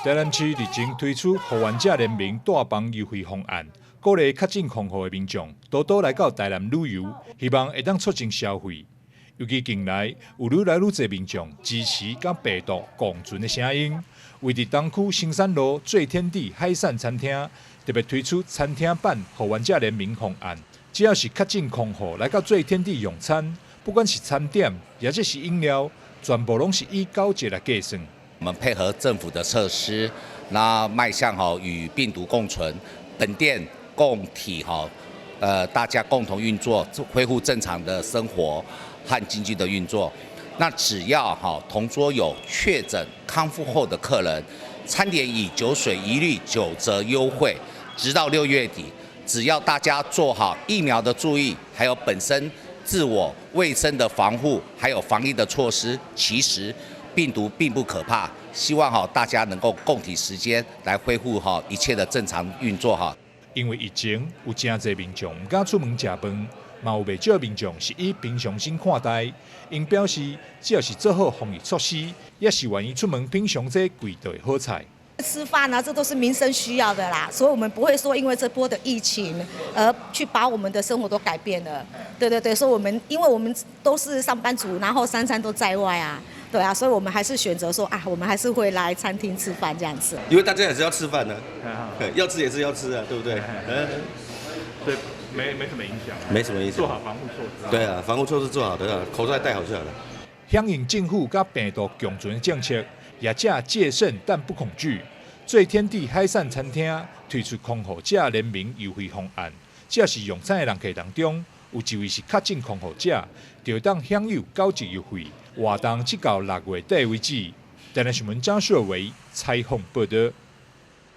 台南市日前推出予患者联名大房优惠方案，鼓励较近康复的民众多多来到台南旅游，希望会当促进消费。尤其近来有愈来愈多民众支持甲病毒共存的声音，为伫东区新山路最天地海产餐厅特别推出餐厅版予患者联名方案，只要是较近康复来到最天地用餐，不管是餐点也或是饮料，全部拢是以9折来计算。我们配合政府的措施，那迈向与病毒共存，本店共体大家共同运作，恢复正常的生活和经济的运作。那只要同桌有确诊康复后的客人，餐点以酒水一律9折优惠，直到6月底。只要大家做好疫苗的注意，还有本身自我卫生的防护，还有防疫的措施，其实病毒并不可怕。希望大家能够共体时间来恢复一切的正常运作。因为疫情有真侪民众唔敢出门食饭，嘛有袂少民众是以平常心看待。因表示，只要是做好防疫措施，也是愿意出门品尝这贵的好菜。吃饭啊，这都是民生需要的啦，所以我们不会说因为这波的疫情而去把我们的生活都改变了。对，所以因为我们都是上班族，然后3餐都在外啊，对啊，所以我们还是选择说我们还是会来餐厅吃饭这样子。因为大家也是要吃饭的，要吃也是要吃啊，对不对？所以没什么影响。没什么影响。做好防护措施。对啊，防护措施做好的，口罩戴好就好了。响应政府甲病毒共存的政策，业者戒慎但不恐惧。最天地海产餐厅推出康复者联名优惠方案，只要是用餐的人客当中，有一位是确诊康复者，就会当享有9折优惠，活动直到6月底为止。台南新闻张硕维采访报道。